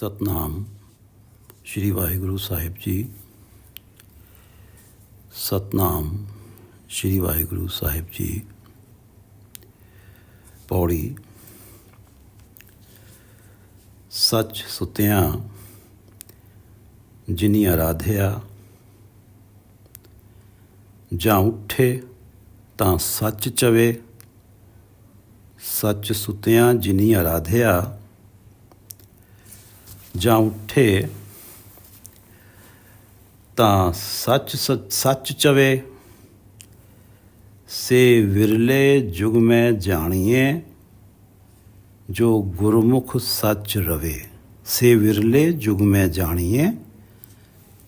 ਸਤਨਾਮ ਸ਼੍ਰੀ ਵਾਹਿਗੁਰੂ ਸਾਹਿਬ ਜੀ। ਸਤਨਾਮ ਸ਼੍ਰੀ ਵਾਹਿਗੁਰੂ ਸਾਹਿਬ ਜੀ। ਪੌੜੀ। ਸੱਚ ਸੁਤਿਆਂ ਜਿਨੀ ਆਰਾਧਿਆ, ਜਾਂ ਉੱਠੇ ਤਾਂ ਸੱਚ ਚਵੇ। ਸੱਚ ਸੁਤਿਆਂ ਜਿਨੀ ਆਰਾਧਿਆ, ਜਾਂ ਉੱਠੇ ਤਾਂ ਸੱਚ ਚਵੇ। ਸੇ ਵਿਰਲੇ ਜੁਗ ਮੈਂ ਜਾਣੀਏ, ਜੋ गुरमुख सच रवे। से विरले जुग में जानिए,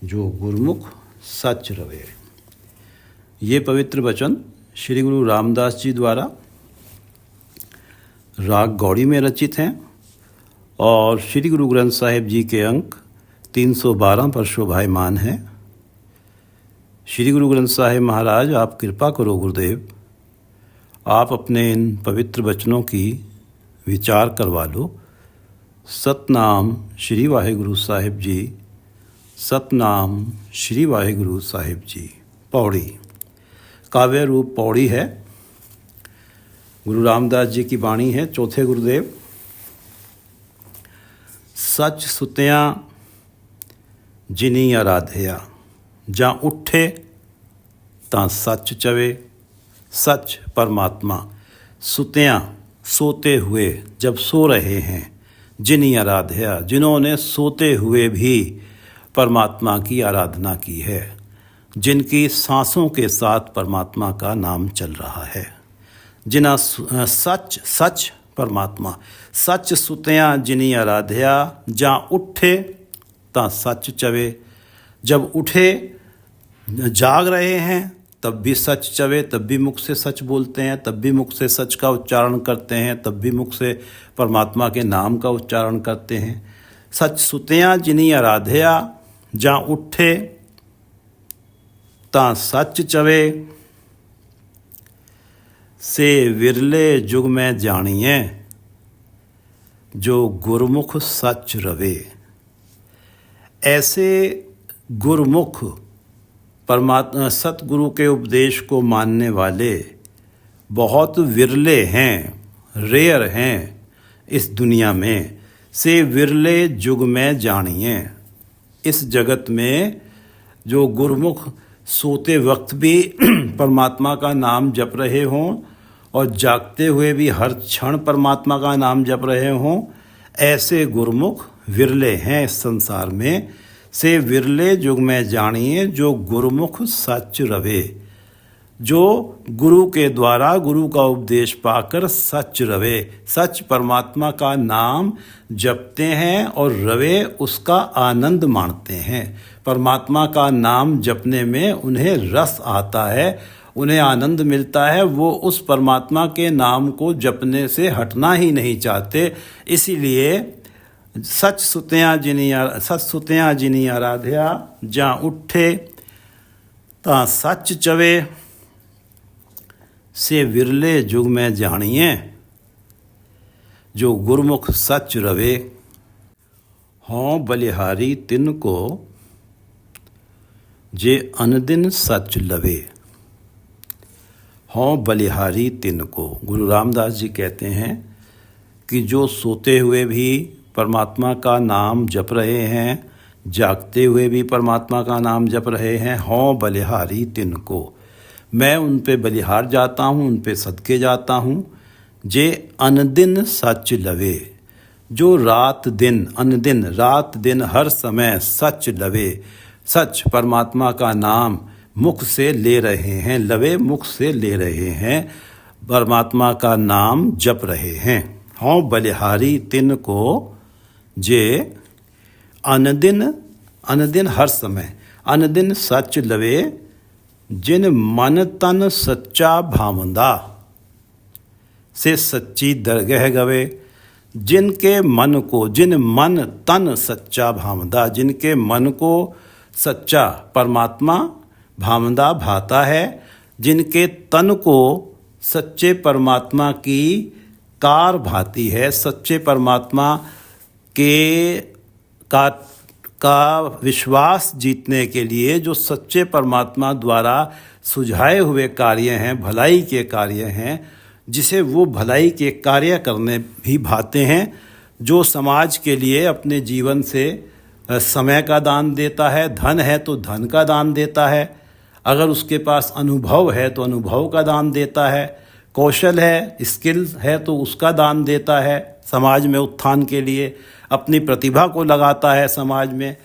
जो गुरमुख सच रवे। ये पवित्र वचन श्री गुरु रामदास जी द्वारा राग गौड़ी में रचित हैं और श्री गुरु ग्रंथ साहिब जी के अंक 312 पर शोभायमान है। श्री गुरु ग्रंथ साहिब महाराज, आप कृपा करो गुरुदेव, आप अपने इन पवित्र वचनों की विचार करवा लो। सतनाम श्री वाहिगुरु साहिब जी। सतनाम श्री वाहिगुरु साहिब जी। पौड़ी। काव्य रूप पौड़ी है। गुरु रामदास जी की वाणी है। चौथे गुरुदेव। सच सुतियां जिनी आराध्या, ਜਾਂ ਉੱਠੇ ਤਾਂ सच चवे। सच परमात्मा। सुतियां सोते हुए, जब सो रहे हैं। जिनी आराध्या, जिन्होंने सोते हुए भी परमात्मा की आराधना की है, जिनकी सांसों के साथ परमात्मा का नाम चल रहा है। जिना सच परमात्मा। सच सुतियां जिनी आराध्या, ਜਾਂ ਉੱਠੇ ਤਾਂ सच चवे। जब उठे, जाग रहे हैं, तब भी सच चवे, तब भी मुख से सच बोलते हैं, तब भी मुख से सच का उच्चारण करते हैं, तब भी मुख से परमात्मा के नाम का उच्चारण करते हैं। सच सुतियां जिनी आराध्या, ਜਾਂ ਉੱਠੇ ਤਾਂ सच चवे। से विरले जुग में जानिए, जो गुरमुख सच रवे। ऐसे गुरमुख परमात्मा सतगुरु के उपदेश को मानने वाले बहुत विरले हैं, रेयर हैं इस दुनिया में। से विरले जुग में जानिए। इस जगत में जो गुरमुख सोते वक्त भी परमात्मा का नाम जप रहे हों और जागते हुए भी हर क्षण परमात्मा का नाम जप रहे हों, ऐसे गुरमुख विरले हैं इस संसार में। से विरले जुग में जानिए, जो गुरमुख सच रवे। जो गुरु के द्वारा गुरु का उपदेश पाकर सच रवे, सच परमात्मा का नाम जपते हैं और रवे उसका आनंद माणते हैं। परमात्मा का नाम जपने में उन्हें रस आता है, उन्हें आनंद मिलता है। वो उस परमात्मा के नाम को जपने से हटना ही नहीं चाहते। इसीलिए सच सुतियां जिनी आराध्या, ਜਾਂ ਉੱਠੇ ਤਾਂ सच चवे। से विरले जुग में जानिए, जो गुरमुख सच रवे। हों बलिहारी तिनको, जे अनदिन सच लवे। हों बलिहारी तिनको। गुरु रामदास जी कहते हैं कि जो सोते हुए भी परमात्मा का नाम जप रहे हैं, जागते हुए भी परमात्मा का नाम जप रहे हैं, हों बलिहारी तिनको। मैं उन पे बलिहार जाता हूँ, उन पे सदके जाता हूँ। जे अनदिन सच लवे। जो रात दिन, अनदिन रात दिन हर समय सच लवे। सच परमात्मा का नाम मुख से ले रहे हैं। लवे मुख से ले रहे हैं, परमात्मा का नाम जप रहे हैं। हों बलिहारी तिनको, जे अनदिन हर समय, अनदिन सच लवे। जिन मन तन सच्चा भावंदा, से सच्ची दरगह गवे। जिनके मन को, जिन मन तन सच्चा भावंदा, जिनके मन को सच्चा परमात्मा भावंदा भाता है, जिनके तन को सच्चे परमात्मा की कार भाती है, सच्चे परमात्मा के का विश्वास जीतने के लिए जो सच्चे परमात्मा द्वारा सुझाए हुए कार्य हैं, भलाई के कार्य हैं, जिसे वो भलाई के कार्य करने भी भाते हैं, जो समाज के लिए अपने जीवन से समय का दान देता है, धन है तो धन का दान देता है, अगर उसके पास अनुभव है तो अनुभव का दान देता है, कौशल है, स्किल्स है तो उसका दान देता है समाज में उत्थान के लिए, अपनी प्रतिभा को लगाता है समाज में।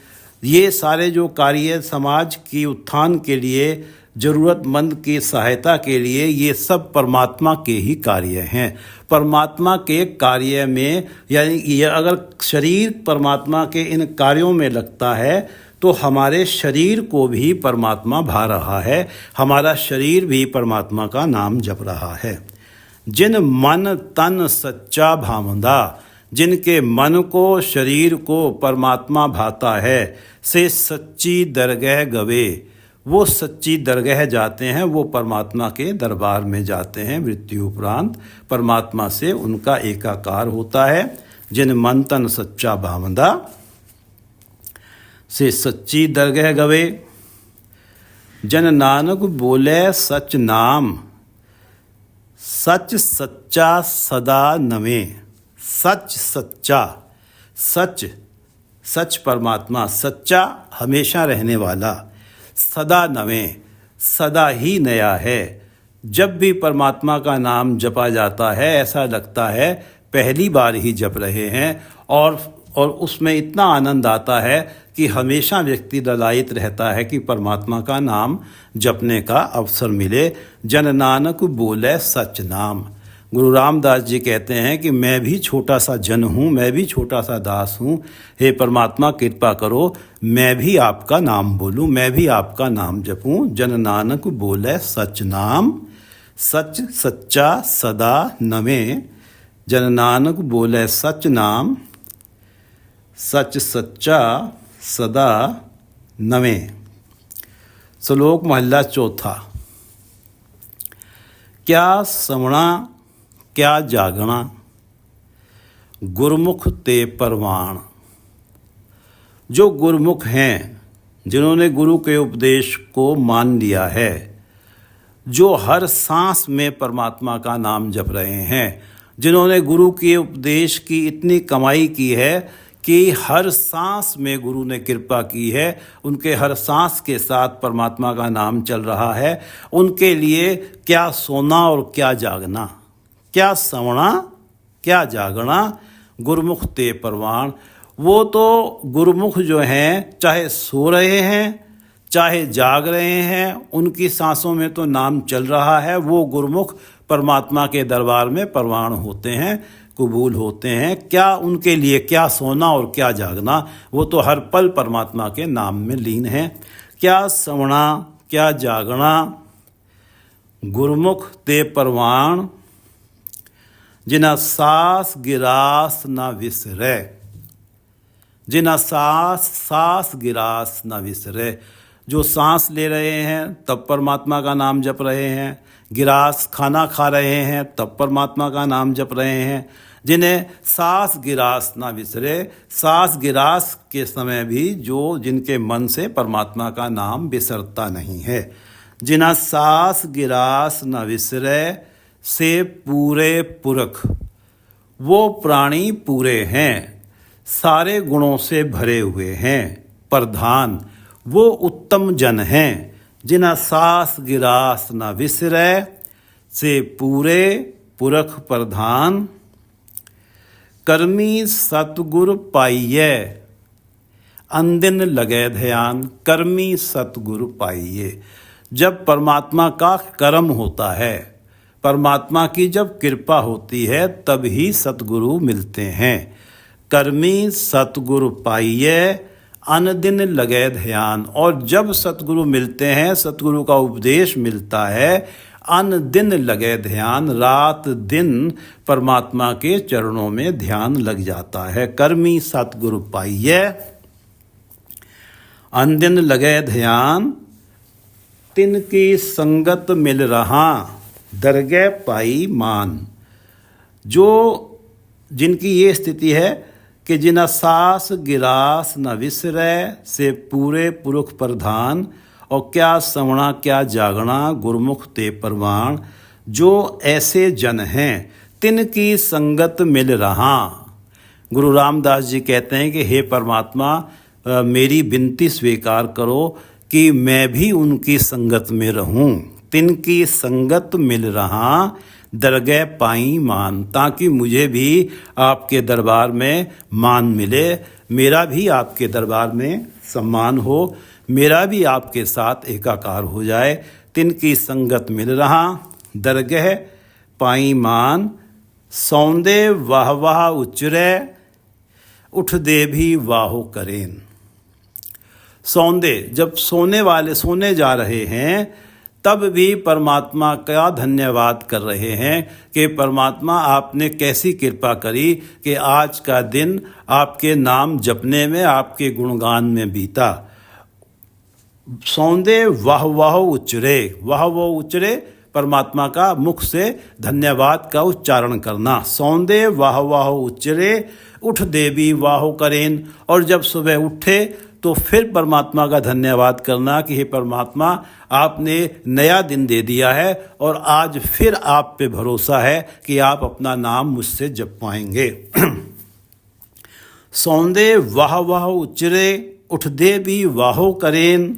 ये सारे जो कार्य समाज की उत्थान के लिए, ज़रूरतमंद की सहायता के लिए, ये सब परमात्मा के ही कार्य हैं। परमात्मा के कार्य में, यानी ये अगर शरीर परमात्मा के इन कार्यों में लगता है तो हमारे शरीर को भी परमात्मा भा रहा है, हमारा शरीर भी परमात्मा का नाम जप रहा है। जिन मन तन सच्चा भावंदा, जिनके मन को, शरीर को परमात्मा भाता है, से सच्ची दरगह गवे, वो सच्ची दरगह जाते हैं, वो परमात्मा के दरबार में जाते हैं। मृत्यु उपरांत परमात्मा से उनका एकाकार होता है। जिन मन तन सच्चा भावंदा, से सच्ची दरगह गवे, जन नानक बोले सच नाम, सच सच्चा सदा नवे। सच सच्चा, सच सच परमात्मा, सच्चा हमेशा रहने वाला, सदा नवे, सदा ही नया है। जब भी परमात्मा का नाम जपा जाता है ऐसा लगता है पहली बार ही जप रहे हैं, और उसमें इतना आनंद आता है कि हमेशा व्यक्ति ललायित रहता है कि परमात्मा का नाम जपने का अवसर मिले। जन नानक बोले सच नाम। गुरु रामदास जी कहते हैं कि मैं भी छोटा सा जन हूँ, मैं भी छोटा सा दास हूँ, हे परमात्मा कृपा करो, मैं भी आपका नाम बोलूँ, मैं भी आपका नाम जपूँ। जन नानक बोले सच नाम, सच सच्चा सदा नवे। जन नानक बोले सच नाम, सच सच्चा सदा नवे। श्लोक महला चौथा। क्या सवणा क्या जागना, गुरमुख ते परवान। जो गुरमुख हैं, जिन्होंने गुरु के उपदेश को मान लिया है, जो हर सांस में परमात्मा का नाम जप रहे हैं, जिन्होंने गुरु के उपदेश की इतनी कमाई की है कि हर सांस में गुरु ने कृपा की है, उनके हर सांस के साथ परमात्मा का नाम चल रहा है, उनके लिए क्या सोना और क्या जागना, क्या सवना क्या जागना, गुरमुख ते परवान। वो तो गुरमुख जो हैं, चाहे सो रहे हैं चाहे जाग रहे हैं, उनकी सांसों में तो नाम चल रहा है। वो गुरमुख परमात्मा के दरबार में परवान होते हैं, कबूल होते हैं। क्या उनके लिए क्या सोना और क्या जागना, वो तो हर पल परमात्मा के नाम में लीन हैं। क्या सवना क्या जागना, गुरमुख ते परवान। जिना सास गिरास न विसरे, जिना सास गिरास न विसरे। जो सांस ले रहे हैं तब परमात्मा का नाम जप रहे हैं, गिरास खाना खा रहे हैं तब परमात्मा का नाम जप रहे हैं। जिन्हें सास गिरास ना विसरे, सास गिरास के समय भी जिनके मन से परमात्मा का नाम बिसरता नहीं है। जिना सास गिरास न विसरे, से पूरे पुरख। वो प्राणी पूरे हैं, सारे गुणों से भरे हुए हैं, प्रधान। वो उत्तम जन हैं, जिना सास गिरास न विसरे, से पूरे पुरख प्रधान। कर्मी सतगुर पाइये, अंदिन लगे ध्यान। कर्मी सतगुर पाइये। जब परमात्मा का कर्म होता है, परमात्मा की जब कृपा होती है, तब ही सतगुरु मिलते हैं। कर्मी सतगुरु पाइये, अनदिन लगे ध्यान। और जब सतगुरु मिलते हैं, सतगुरु का उपदेश मिलता है, अन दिन लगे ध्यान, रात दिन परमात्मा के चरणों में ध्यान लग जाता है। कर्मी सतगुरु पाइये, अन दिन लगे ध्यान। तिनकी संगत मिल रहा, दरगह पाई मान। जिनकी ये स्थिति है कि जिन सास गिरास न विसरै से पूरे पुरख प्रधान, और क्या सवणा क्या जागना गुरमुख ते परवान। जो ऐसे जन हैं तिनकी संगत मिल रहा। गुरु रामदास जी कहते हैं कि हे परमात्मा, मेरी विनती स्वीकार करो कि मैं भी उनकी संगत में रहूं। तिनकी संगत मिल रहा दरगह पाई मान, ताकि मुझे भी आपके दरबार में मान मिले, मेरा भी आपके दरबार में सम्मान हो, मेरा भी आपके साथ एकाकार हो जाए। तिनकी संगत मिल रहा दरगह पाई मान, सौंदे वाह वाह उचरे उठ दे भी वाहो करेन। सौंदे, जब सोने वाले सोने जा रहे हैं तब भी परमात्मा का धन्यवाद कर रहे हैं कि परमात्मा आपने कैसी कृपा करी कि आज का दिन आपके नाम जपने में, आपके गुणगान में बीता। सौंदे वाह वाह उचरे, वाह वाह उचरे परमात्मा का मुख से धन्यवाद का उच्चारण करना। सौंदे वाह वाह उचरे उठ देवी वाहो करेन, और जब सुबह उठे तो फिर परमात्मा का धन्यवाद करना कि हे परमात्मा, आपने नया दिन दे दिया है और आज फिर आप पे भरोसा है कि आप अपना नाम मुझसे जप पाएंगे। सौंदे वाह वाह उचरे उठ दे भी वाहो करेन,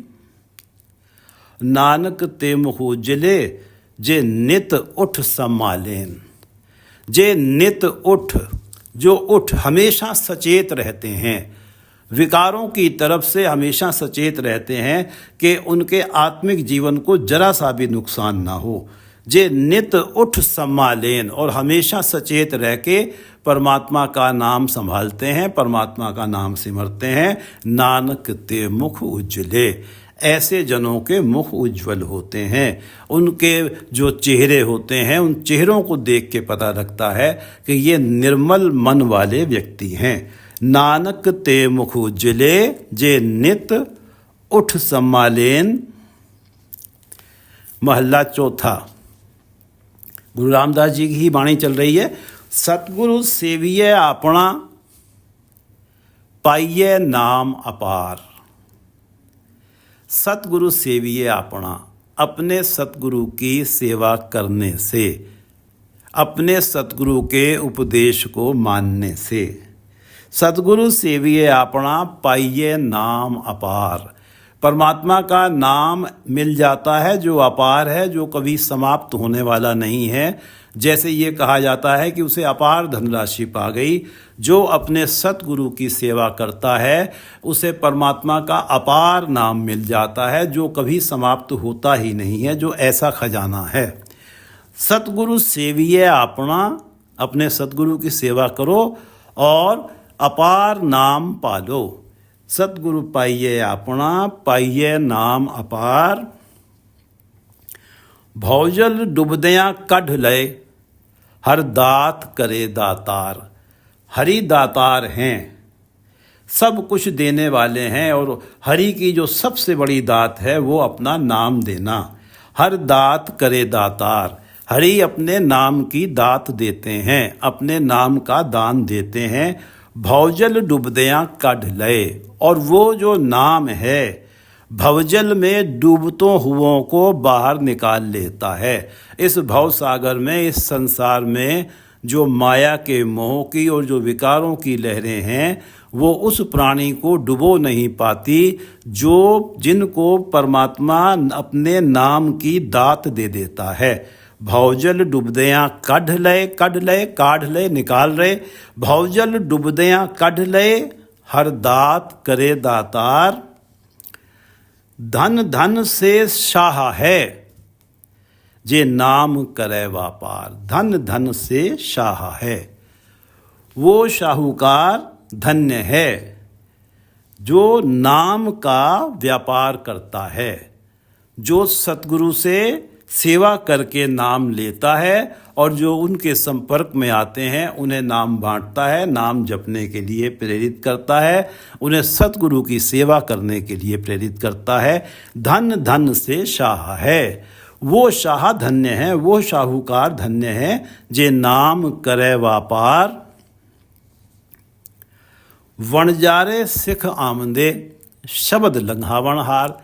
नानक ते मुख उजले जे नित उठ संभालेन। जे नित उठ, जो उठ हमेशा सचेत रहते हैं, विकारों की तरफ से हमेशा सचेत रहते हैं कि उनके आत्मिक जीवन को जरा सा भी नुकसान ना हो। जे नित उठ संभालेन, और हमेशा सचेत रह के परमात्मा का नाम संभालते हैं, परमात्मा का नाम सिमरते हैं। नानक ते मुख उज्जले, ऐसे जनों के मुख उज्ज्वल होते हैं। उनके जो चेहरे होते हैं, उन चेहरों को देख के पता लगता है कि ये निर्मल मन वाले व्यक्ति हैं। नानक ते मुख उज्जले जे नित उठ संभालेन। महला चौथा, गुरु रामदास जी की ही वाणी चल रही है। सतगुरु सेविये अपना पाइये नाम अपार। सतगुरु सेविये अपना, अपने सतगुरु की सेवा करने से, अपने सतगुरु के उपदेश को मानने से। सतगुरु सेविये अपना पाइये नाम अपार। परमात्मा का नाम मिल जाता है जो अपार है, जो कभी समाप्त होने वाला नहीं है। जैसे ये कहा जाता है कि उसे अपार धनराशि पा गई। जो अपने सतगुरु की सेवा करता है उसे परमात्मा का अपार नाम मिल जाता है, जो कभी समाप्त होता ही नहीं है, जो ऐसा खजाना है। सतगुरु सेविये अपना, अपने सतगुरु की सेवा करो और अपार नाम पालो। सतगुरु पाइये अपना पाइये नाम अपार। भौजल डुबदियाँ कढ़ लय हर दात करे दातार। हरि दातार हैं, सब कुछ देने वाले हैं, और हरि की जो सबसे बड़ी दात है वो अपना नाम देना। हर दात करे दातार, हरि अपने नाम की दात देते हैं, अपने नाम का दान देते हैं। भवजल डुबदियाँ कढ़ लय, और वो जो नाम है भवजल में डूबतों हुओं को बाहर निकाल लेता है। इस भव सागर में, इस संसार में जो माया के मोह की और जो विकारों की लहरें हैं, वो उस प्राणी को डुबो नहीं पाती जो जिनको परमात्मा अपने नाम की दात दे देता है। भवजल डुबदियाँ कढ़ लय, कढ़ लय काढ़ लय निकाल रहे। भवजल डुबदियाँ कढ़ लय हर दात करे दातार। धन धन से शाह है जे नाम करे व्यापार। धन धन से शाह है, वो शाहूकार धन्य है जो नाम का व्यापार करता है, जो सतगुरु से सेवा करके नाम लेता है और जो उनके संपर्क में आते हैं उन्हें नाम बांटता है, नाम जपने के लिए प्रेरित करता है, उन्हें सतगुरु की सेवा करने के लिए प्रेरित करता है। धन धन से शाह है, वो शाह धन्य है, वो शाहूकार धन्य है जे नाम करे व्यापार। वणजारे सिख आमदे शब्द लंघावण हार।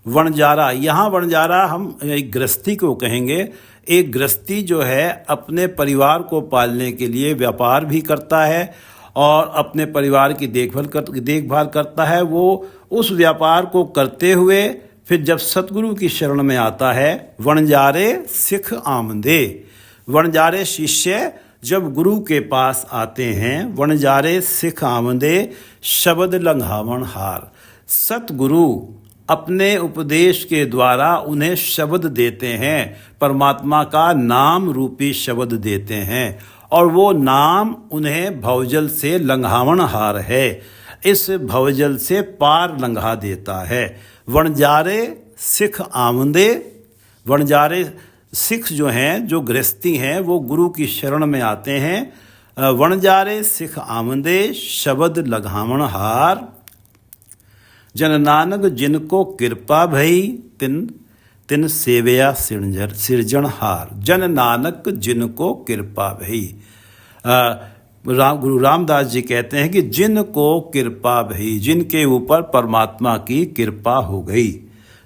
वणजारा, यहाँ वणजारा हम एक गृहस्थी को कहेंगे। एक गृहस्थी जो है अपने परिवार को पालने के लिए व्यापार भी करता है और अपने परिवार की देखभाल करता है। वो उस व्यापार को करते हुए फिर जब सतगुरु की शरण में आता है, वणजारे सिख आमदे, वणजारे शिष्य जब गुरु के पास आते हैं, वणजारे सिख आमदे शब्द लंघावण हार। सतगुरु अपने उपदेश के द्वारा उन्हें शब्द देते हैं, परमात्मा का नाम रूपी शब्द देते हैं और वो नाम उन्हें भवजल से लंघावण हार है। इस भवजल से पार लंघा देता है। वणजारे सिख आमदे, वणजारे सिख जो हैं, जो गृहस्थी हैं, वो गुरु की शरण में आते हैं। वणजारे सिख आमदे शब्द लंघावण हार। जन नानक जिनको कृपा भई तिन तिन सेवया सिरजनहार। जन नानक जिनको कृपा भई। गुरु रामदास जी कहते हैं कि जिनको कृपा भई, जिनके ऊपर परमात्मा की कृपा हो गई,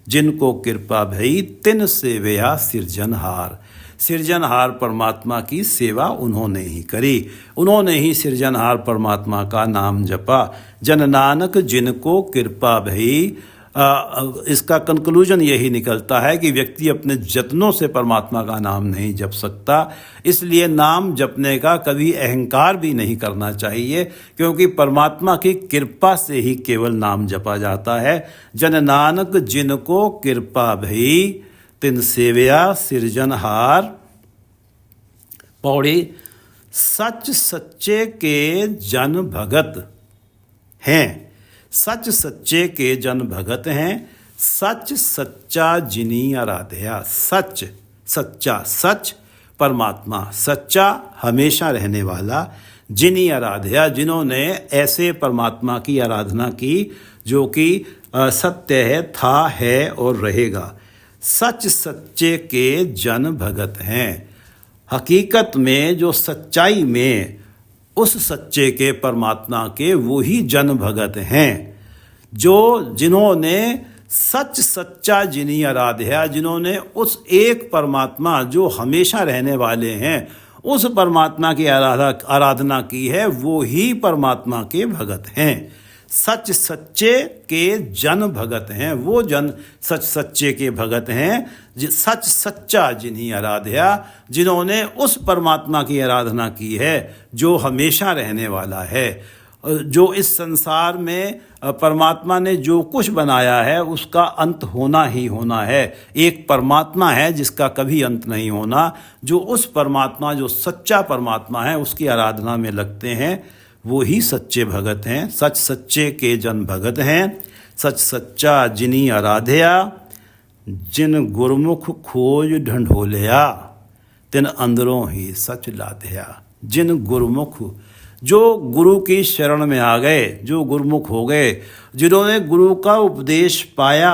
जिनको कृपा भई तिन सेवया सिरजनहार। सिरजनहार परमात्मा की सेवा उन्होंने ही करी, उन्होंने ही सिरजनहार परमात्मा का नाम जपा। जन नानक जिनको कृपा भई, इसका कंक्लूजन यही निकलता है कि व्यक्ति अपने जतनों से परमात्मा का नाम नहीं जप सकता। इसलिए नाम जपने का कभी अहंकार भी नहीं करना चाहिए, क्योंकि परमात्मा की कृपा से ही केवल नाम जपा जाता है। जन नानक जिनको कृपा भई तिन सेवया सिरजनहार। पौड़ी, सच सच्चे के जन भगत हैं, सच सच्चे के जन भगत हैं, सच सच्चा जिनी आराध्या। सच सच्चा, सच परमात्मा, सच्चा हमेशा रहने वाला, जिनी आराध्या जिन्होंने ऐसे परमात्मा की आराधना की जो कि सत्य है, था, है और रहेगा। सच सच्चे के जन भगत हैं। हकीकत में जो सच्चाई में उस सच्चे के परमात्मा के वो ही जन भगत हैं, जो जिन्होंने सच सच्चा जिनी आराध्या, जिन्होंने उस एक परमात्मा जो हमेशा रहने वाले हैं उस परमात्मा की आराधना की है, वो ही परमात्मा के भगत हैं। सच सच्चे के जन भगत हैं, वो जन सच सच्चे के भगत हैं। सच सच्चा जिन्हीं आराध्या, जिन्होंने उस परमात्मा की आराधना की है जो हमेशा रहने वाला है। जो इस संसार में परमात्मा ने जो कुछ बनाया है उसका अंत होना ही होना है। एक परमात्मा है जिसका कभी अंत नहीं होना। जो उस परमात्मा, जो सच्चा परमात्मा है, उसकी आराधना में लगते हैं, वो ही सच्चे भगत हैं। सच सच्चे के जन भगत हैं। सच सच्चा जिनी आराध्या, जिन गुरमुख खोज ढंढोलिया, तिन अंदरों ही सच लाध्या। जिन गुरमुख, जो गुरु की शरण में आ गए, जो गुरुमुख हो गए, जिन्होंने गुरु का उपदेश पाया,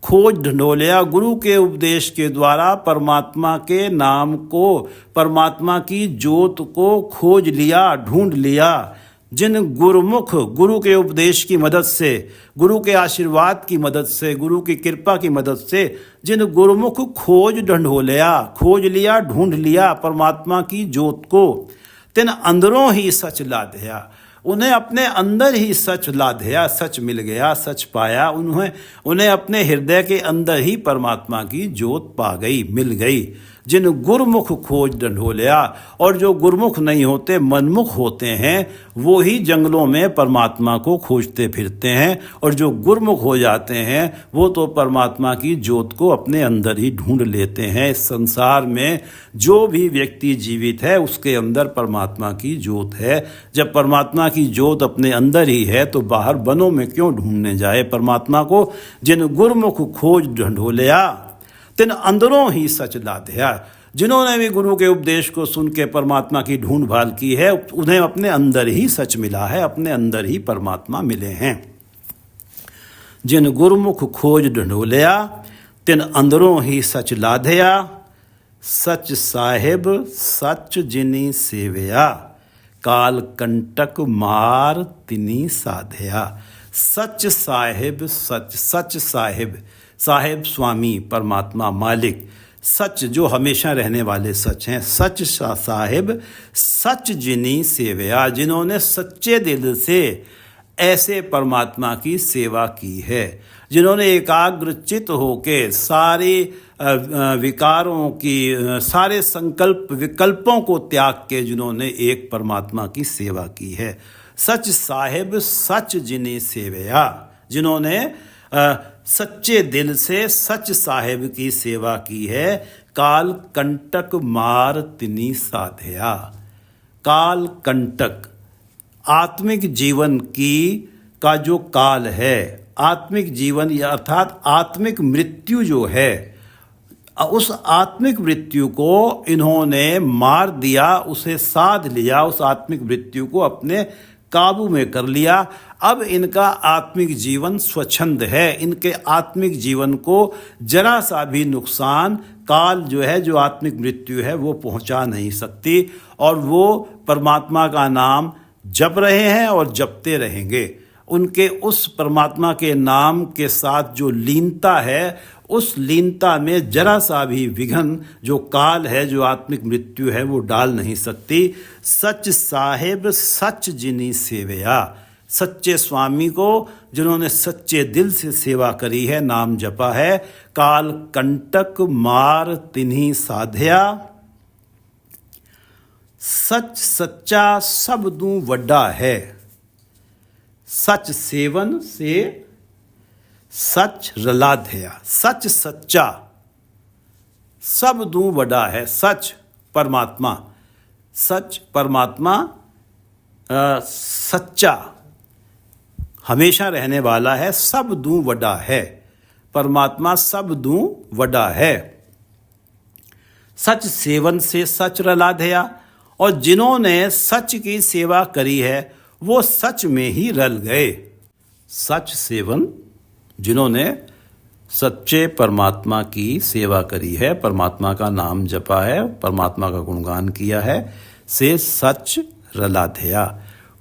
खोज ढंढोलिया, गुरु के उपदेश के द्वारा परमात्मा के नाम को, परमात्मा की ज्योत को खोज लिया, ढूंढ लिया। जिन गुरुमुख, गुरु के उपदेश की मदद से, गुरु के आशीर्वाद की मदद से, गुरु की कृपा की मदद से, जिन गुरुमुख खोज ढंढोलिया, खोज लिया, ढूंढ लिया परमात्मा की ज्योत को, तिन अंदरों ही सच लाध्या, उन्हें अपने अंदर ही सच लाध्या, सच मिल गया, सच पाया। उन्हें अपने हृदय के अंदर ही परमात्मा की ज्योत पा गई, मिल गई। जिन गुरमुख खोज ढंढोलिया, और जो गुरमुख नहीं होते, मनमुख होते हैं, वो ही जंगलों में परमात्मा को खोजते फिरते हैं। और जो गुरमुख हो जाते हैं वो तो परमात्मा की ज्योत को अपने अंदर ही ढूंढ लेते हैं। इस संसार में जो भी व्यक्ति जीवित है उसके अंदर परमात्मा की ज्योत है। जब परमात्मा की ज्योत अपने अंदर ही है तो बाहर वनों में क्यों ढूंढने जाए परमात्मा को। जिन गुरमुख खोज ढंढोलिया, तिन अंदरों ही सच लाध्या, जिन्होंने भी गुरु के उपदेश को सुन के परमात्मा की ढूंढ भाल की है, उन्हें अपने अंदर ही सच मिला है, अपने अंदर ही परमात्मा मिले हैं। जिन गुरमुख खोज ढंढोलिया, तिन अंदरों ही सच लाध्या, सच साहिब सच जिनी सेवया, काल कंटक मार तिनी साधया। सच साहिब, सच सच साहिब, साहिब स्वामी परमात्मा मालिक, सच जो हमेशा रहने वाले सच हैं, सच साहिब सच जिनी सेवया, जिन्होंने सच्चे दिल से ऐसे परमात्मा की सेवा की है, जिन्होंने एकाग्रचित होके सारे विकारों की, सारे संकल्प विकल्पों को त्याग के जिन्होंने एक परमात्मा की सेवा की है। सच साहिब सच जिनी सेवया, जिन्होंने सच्चे दिल से सच साहिब की सेवा की है। काल कंटक मार तिनी साधया। काल कंटक आत्मिक जीवन का जो काल है, आत्मिक जीवन अर्थात आत्मिक मृत्यु जो है, उस आत्मिक मृत्यु को इन्होंने मार दिया, उसे साध लिया, उस आत्मिक मृत्यु को अपने काबू में कर लिया। अब इनका आत्मिक जीवन स्वच्छंद है, इनके आत्मिक जीवन को जरा सा भी नुकसान काल जो है, जो आत्मिक मृत्यु है, वो पहुंचा नहीं सकती, और वो परमात्मा का नाम जप रहे हैं और जपते रहेंगे। उनके उस परमात्मा के नाम के साथ जो लीनता है, उस लीनता में जरा सा भी विघन जो काल है, जो आत्मिक मृत्यु है, वो डाल नहीं सकती। सच साहिब सच जिनी सेवया, सच्चे स्वामी को जिन्होंने सच्चे दिल से सेवा करी है, नाम जपा है। काल कंटक मार तिन्ही साधया। सच सच्चा सबदू वड्डा है। सच सेवन से सच रलाधया। सच सच्चा सबदू वड्डा है। सच परमात्मा, सच परमात्मा सच्चा हमेशा रहने वाला है, सबदू वड्डा है। परमात्मा सबदू वड्डा है। सच सेवन से सच रलाधया, और जिन्होंने सच की सेवा करी है वो सच में ही रल गए। सच सेवन, जिन्होंने सच्चे परमात्मा की सेवा करी है, परमात्मा का नाम जपा है, परमात्मा का गुणगान किया है, से सच रलाधया,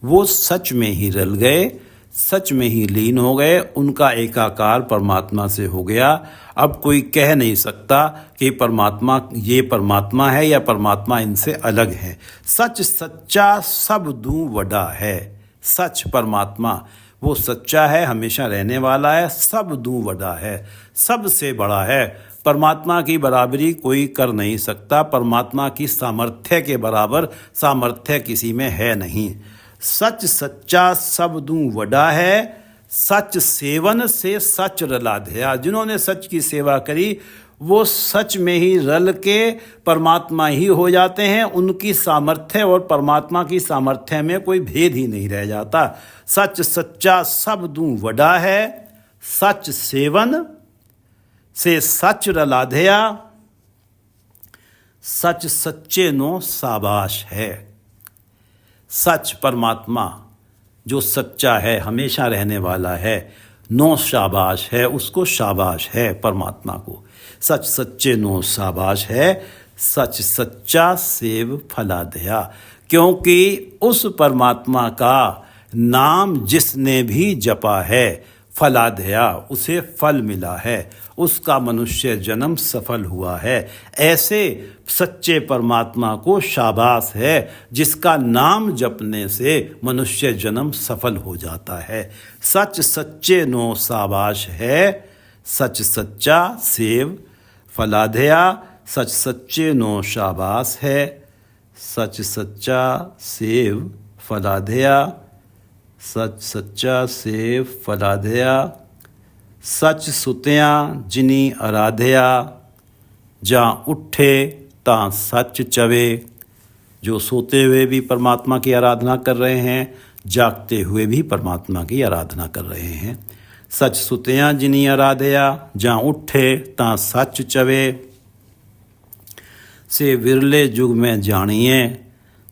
वो सच में ही रल गए, सच में ही लीन हो गए, उनका एकाकार परमात्मा से हो गया। अब कोई कह नहीं सकता कि परमात्मा ये परमात्मा है या परमात्मा इनसे अलग है। सच सच्चा सबदू वड्डा है। सच परमात्मा वो सच्चा है, हमेशा रहने वाला है, सबदू वड्डा है, सबसे बड़ा है। परमात्मा की बराबरी कोई कर नहीं सकता, परमात्मा की सामर्थ्य के बराबर सामर्थ्य किसी में है नहीं। सच सच्चा सबदू वड्डा है। सच सेवन से सच रलाधया, जिन्होंने सच की सेवा करी वो सच में ही रल के परमात्मा ही हो जाते हैं। उनकी सामर्थ्य और परमात्मा की सामर्थ्य में कोई भेद ही नहीं रह जाता। सच सच्चा सबदू वड्डा है। सच सेवन से सच रलाधया। सच सच्चे नो शाबाश है। सच परमात्मा जो सच्चा है, हमेशा रहने वाला है, नो शाबाश है, उसको शाबाश है परमात्मा को। सच सच्चे नो शाबाश है। सच सच्चा सेव फलाधया, क्योंकि उस परमात्मा का नाम जिसने भी जपा है, फलाधया, उसे फल मिला है, उसका मनुष्य जन्म सफल हुआ है। ऐसे सच्चे परमात्मा को शाबाश है जिसका नाम जपने से मनुष्य जन्म सफल हो जाता है। सच सच्चे नो शाबाश है। सच सच्चा सेव फलाधया। सच सच्चे नो शाबाश है। सच सच्चा सेव फलाधया। सच सच्चा सेव फलाधया। सच सुत्यां जिनी आराधया। जां उठे तां सच चवे, जो सोते हुए भी परमात्मा की आराधना कर रहे हैं, जागते हुए भी परमात्मा की आराधना कर रहे हैं। सच सुत्यां जिनी आराधया। जां उठे तां सच चवे, से विरले जुग में जानिए,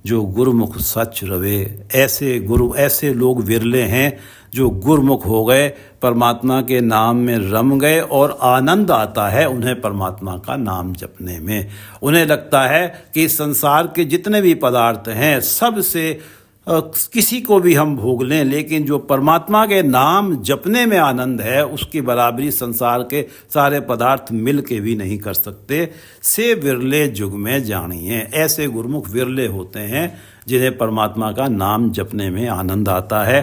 जो गुरमुख सच रवे। ऐसे लोग विरले हैं जो गुरमुख हो गए, परमात्मा के नाम में रम गए, और आनंद आता है उन्हें परमात्मा का नाम जपने में। उन्हें लगता है कि संसार के जितने भी पदार्थ हैं, सब से किसी को भी हम भोग लें, लेकिन जो परमात्मा के नाम जपने में आनंद है उसकी बराबरी संसार के सारे पदार्थ मिल के भी नहीं कर सकते। से विरले जुग में जानिए, ऐसे गुरुमुख विरले होते हैं जिन्हें परमात्मा का नाम जपने में आनंद आता है।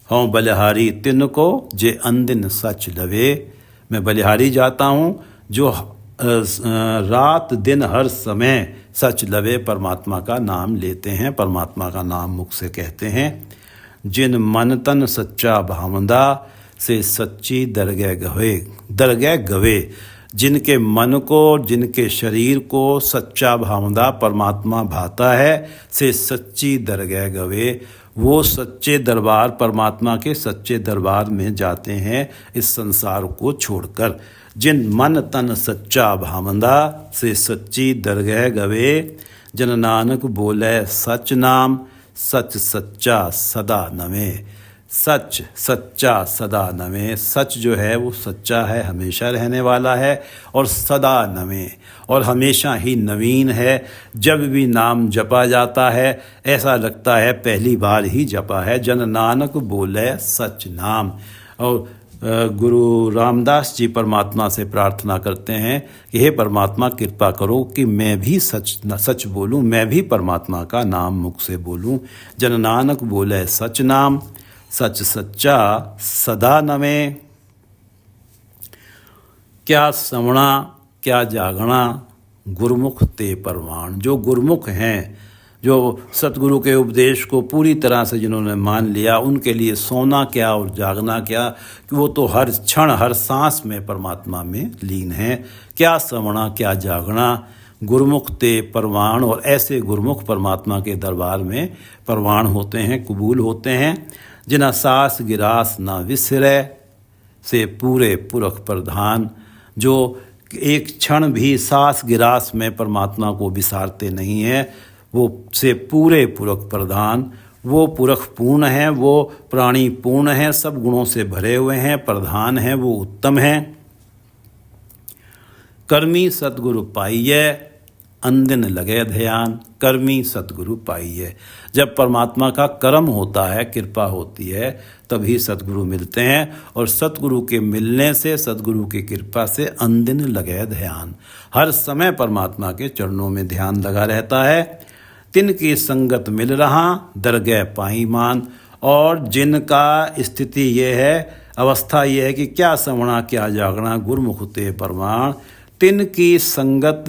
हों बलिहारी तिनको जे अंदिन सच लवे, मैं बलिहारी जाता हूँ जो रात दिन हर समय सच लवे परमात्मा का नाम लेते हैं, परमात्मा का नाम मुख से कहते हैं। जिन मन तन सच्चा भावंदा से सच्ची दरगह गवे, जिनके मन को जिनके शरीर को सच्चा भावंदा परमात्मा भाता है से सच्ची दरगह गवे, वो सच्चे दरबार परमात्मा के सच्चे दरबार में जाते हैं इस संसार को छोड़कर। जिन मन तन सच्चा भावंदा से सच्ची दरगह गवे, जन नानक बोले सच नाम सच सच्चा सदा नवे। सच सच्चा सदा नवे, सच जो है वो सच्चा है, हमेशा रहने वाला है, और सदा नवे और हमेशा ही नवीन है। जब भी नाम जपा जाता है ऐसा लगता है पहली बार ही जपा है। जन नानक बोले सच नाम। और गुरु रामदास जी परमात्मा से प्रार्थना करते हैं कि हे परमात्मा कृपा करो कि मैं भी सच बोलूं, मैं भी परमात्मा का नाम मुख से बोलूं। जन नानक बोले सच नाम सच सच्चा सदा नवे। क्या समणा क्या जागना गुरमुख ते परवान। जो गुरमुख हैं, जो सतगुरु के उपदेश को पूरी तरह से जिन्होंने मान लिया, उनके लिए सोना क्या और जागना क्या, कि वो तो हर क्षण हर सांस में परमात्मा में लीन है। क्या समणा क्या जागना गुरमुख ते परवान। और ऐसे गुरमुख परमात्मा के दरबार में परवान होते हैं, कबूल होते हैं। जिना सास गिरास ना विसरे से पूरे पुरख प्रधान, जो एक क्षण भी सास गिरास में परमात्मा को विसारते नहीं हैं, वो से पूरे पुरख प्रधान। वो पुरख पूर्ण हैं, वो प्राणी पूर्ण हैं, सब गुणों से भरे हुए हैं, प्रधान हैं, वो उत्तम हैं। कर्मी सतगुरु पाइये अंदिन लगे ध्यान। कर्मी सतगुरु पाइये। जब परमात्मा का कर्म होता है, कृपा होती है, तभी सतगुरु मिलते हैं। और सतगुरु के मिलने से, सतगुरु की कृपा से अंदिन लगे ध्यान, हर समय परमात्मा के चरणों में ध्यान लगा रहता है। तिनकी संगत मिल रहा दरगह पाई मान। और जिनका स्थिति ये है, अवस्था ये है कि क्या समणा क्या जागना गुरमुख ते परवान, तिनकी संगत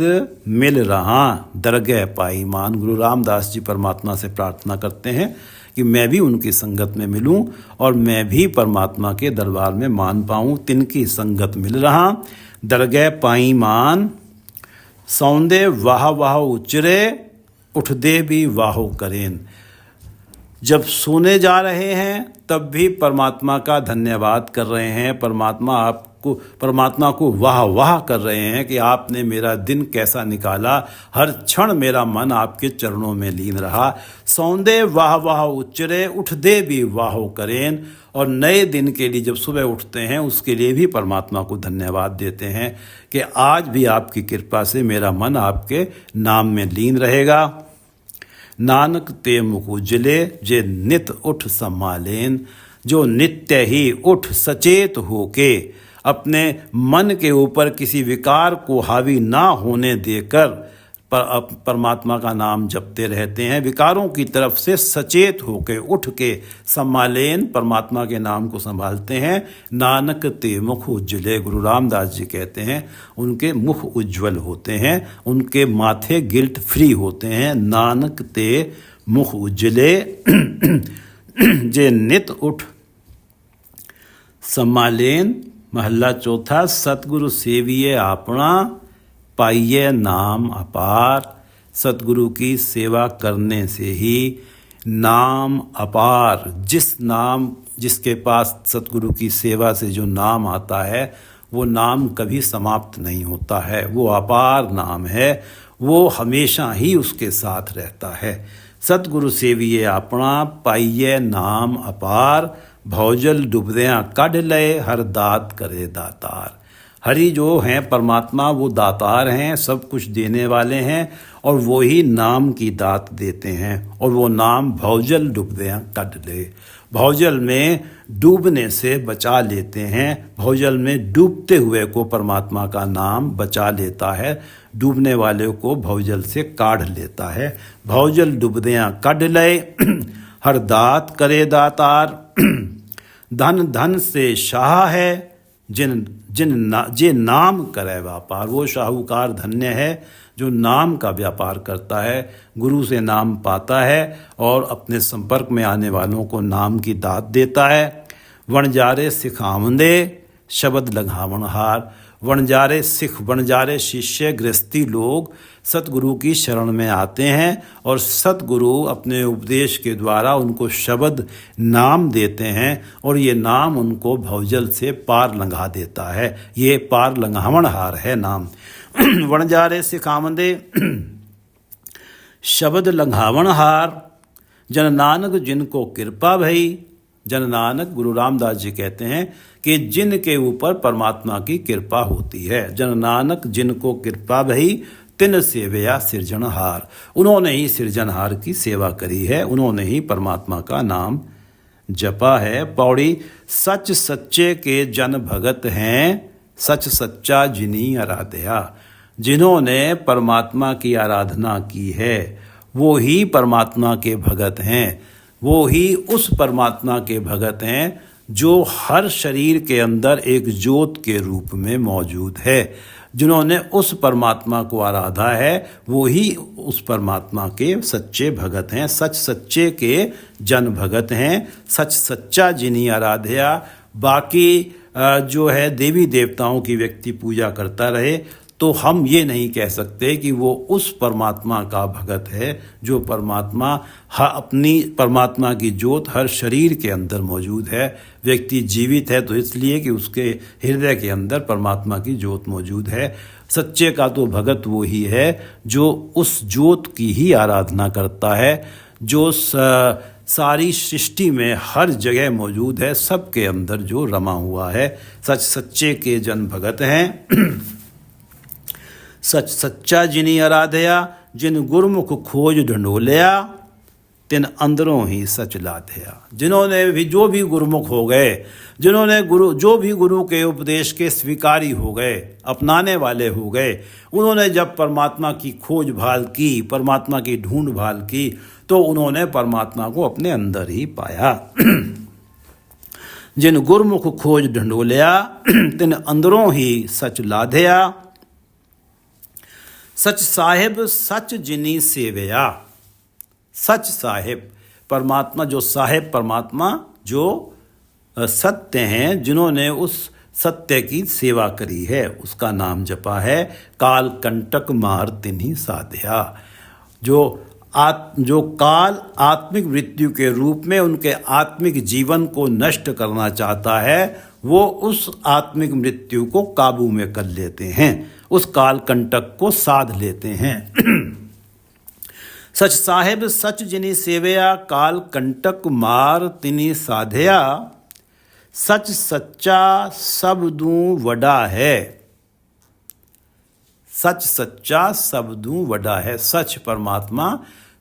मिल रहा दरगह पाई मान। गुरु रामदास जी परमात्मा से प्रार्थना करते हैं कि मैं भी उनकी संगत में मिलूं और मैं भी परमात्मा के दरबार में मान पाऊं। तिनकी संगत मिल रहा दरगह पाई मान। सौंदे वाह वाह उचरे उठ दे भी वाहो करेन। जब सोने जा रहे हैं तब भी परमात्मा का धन्यवाद कर रहे हैं, परमात्मा को वाह वाह कर रहे हैं कि आपने मेरा दिन कैसा निकाला, हर क्षण मेरा मन आपके चरणों में लीन रहा। सौंदे वाह वाह उच्चरे उठ दे भी वाहो करेन। और नए दिन के लिए जब सुबह उठते हैं उसके लिए भी परमात्मा को धन्यवाद देते हैं कि आज भी आपकी कृपा से मेरा मन आपके नाम में लीन रहेगा। नानक ते मुख उजले जे नित उठ सम्मालेन। जो नित्य ही उठ सचेत होके अपने मन के ऊपर किसी विकार को हावी ना होने देकर परमात्मा का नाम जपते रहते हैं, विकारों की तरफ से सचेत होके उठ के सम्मालेन परमात्मा के नाम को संभालते हैं। नानक ते मुख उज्जले, गुरु रामदास जी कहते हैं उनके मुख उज्ज्वल होते हैं, उनके माथे गिल्ट फ्री होते हैं। नानक ते मुख उज्जले जे नित उठ सम्मालेन। महला चौथा। सतगुरु सेविये आपना पाइये नाम अपार। सतगुरु की सेवा करने से ही नाम अपार, जिसके पास सतगुरु की सेवा से जो नाम आता है वो नाम कभी समाप्त नहीं होता है, वो अपार नाम है, वो हमेशा ही उसके साथ रहता है। सतगुरु सेविये अपना पाइये नाम अपार। भौजल डुबदियाँ कढ़ लए हर दात करे दातार। हरि जो हैं परमात्मा वो दातार हैं, सब कुछ देने वाले हैं और वो ही नाम की दात देते हैं। और वो नाम भवजल डूबदे कट ले, भवजल में डूबने से बचा लेते हैं। भवजल में डूबते हुए को परमात्मा का नाम बचा लेता है, डूबने वाले को भवजल से काढ़ लेता है। भवजल डूबदियाँ कढ़ लय हर दात करे दातार, धन धन से शाह है जे नाम करे व्यापार। वो शाहूकार धन्य है जो नाम का व्यापार करता है, गुरु से नाम पाता है और अपने संपर्क में आने वालों को नाम की दात देता है। वणजारे सिखावंदे शब्द लघावनहार, वणजारे सिख वणजारे शिष्य गृहस्थी लोग सतगुरु की शरण में आते हैं और सतगुरु अपने उपदेश के द्वारा उनको शब्द नाम देते हैं और ये नाम उनको भवजल से पार लंघा देता है। ये पार लंघावनहार है नाम। वणजारे सिखावंदे शब्द लंघावनहार, जन नानक जिनको कृपा भई। जन नानक गुरु रामदास जी कहते हैं कि जिनके ऊपर परमात्मा की कृपा होती है, जन नानक जिनको कृपा भई तिन सेवया सृजनहार। उन्होंने ही सृजनहार की सेवा करी है, उन्होंने ही परमात्मा का नाम जपा है। पौड़ी सच सच्चे के जन भगत हैं, सच सच्चा जिनी आराध्या। जिन्होंने परमात्मा की आराधना की है वो ही परमात्मा के भगत हैं, वो ही उस परमात्मा के भगत हैं जो हर शरीर के अंदर एक ज्योत के रूप में मौजूद है। जिन्होंने उस परमात्मा को आराधा है वो ही उस परमात्मा के सच्चे भगत हैं, सच सच्चे के जन भगत हैं, सच सच्चा जिन्हीं आराध्या। बाकी जो है देवी देवताओं की व्यक्ति पूजा करता रहे तो हम ये नहीं कह सकते कि वो उस परमात्मा का भगत है जो परमात्मा अपनी परमात्मा की ज्योत हर शरीर के अंदर मौजूद है। व्यक्ति जीवित है तो इसलिए कि उसके हृदय के अंदर परमात्मा की ज्योत मौजूद है। सच्चे का तो भगत वो ही है जो उस ज्योत की ही आराधना करता है, जो सारी सृष्टि में हर जगह मौजूद है, सबके अंदर जो रमा हुआ है। सच सच्चे के जन भगत हैं, सच सच्चा जिनी आराधया। जिन गुरमुख खोज ढंढोलिया तिन अंदरों ही सच लाधया। जिन्होंने भी जो भी गुरमुख हो गए, जिन्होंने जो भी गुरु के उपदेश के स्वीकारी हो गए, अपनाने वाले हो गए, उन्होंने जब परमात्मा की खोज भाल की, परमात्मा की ढूंढ भाल की तो उन्होंने परमात्मा को अपने अंदर ही पाया। जिन गुरमुख खोज ढंढोलिया तिन अंदरों ही सच लाधया। सच साहिब सच जिनी सेवया। सच साहिब परमात्मा, जो साहिब परमात्मा जो सत्य हैं, जिन्होंने उस सत्य की सेवा करी है, उसका नाम जपा है। काल कंटक मार तिन्ही साध्या। जो काल आत्मिक मृत्यु के रूप में उनके आत्मिक जीवन को नष्ट करना चाहता है, वो उस आत्मिक मृत्यु को काबू में कर लेते हैं, उस काल कंटक को साध लेते हैं। सच साहिब सच जिनी सेवया, काल कंटक मार तिनी साधया। सच सच्चा सबदू वडा है। सच सच्चा सबदू वडा है। सच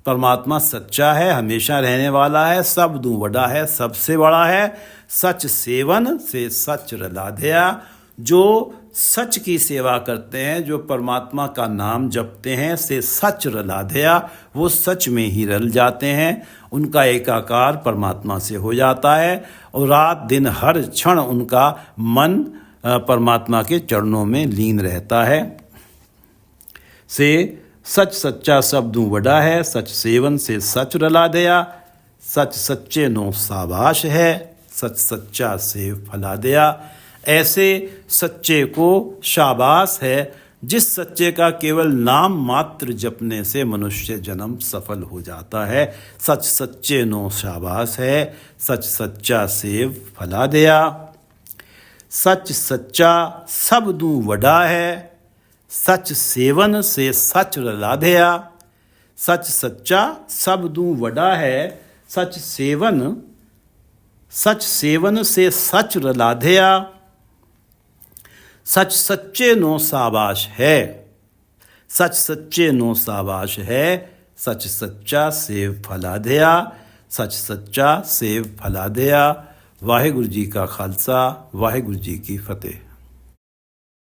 परमात्मा सच्चा है, हमेशा रहने वाला है, सबदू वडा है, सबसे बड़ा है। सच सेवन से सच रलाधया। जो सच की सेवा करते हैं, जो परमात्मा का नाम जपते हैं, से सच रलाधया, वो सच में ही रल जाते हैं। उनका एकाकार परमात्मा से हो जाता है और रात दिन हर क्षण उनका मन परमात्मा के चरणों में लीन रहता है। से सच सच्चा शब्दू वडा है। सच सेवन से सच रला दया। सच सच्चे नो साबाश है। सच सच्चा से फला दया। ऐसे सच्चे को शाबाश है जिस सच्चे का केवल नाम मात्र जपने से मनुष्य जन्म सफल हो जाता है। सच सच्चे नो शाबाश है। सच सच्चा से फला दया। सच सच्चा सबदू वडा है। सच सेवन से सच रलाधया। सच सच्चा सबदू वडा है। सच सेवन से सच रलाधया। सच सच्चे नो साबाश है, सच सच्चे नो साबाश है, सच सच्चा सेव फला दिया, सच सच्चा सेव फला दिया। वाहिगुरु जी का खालसा, वाहिगुरु जी की फतेह।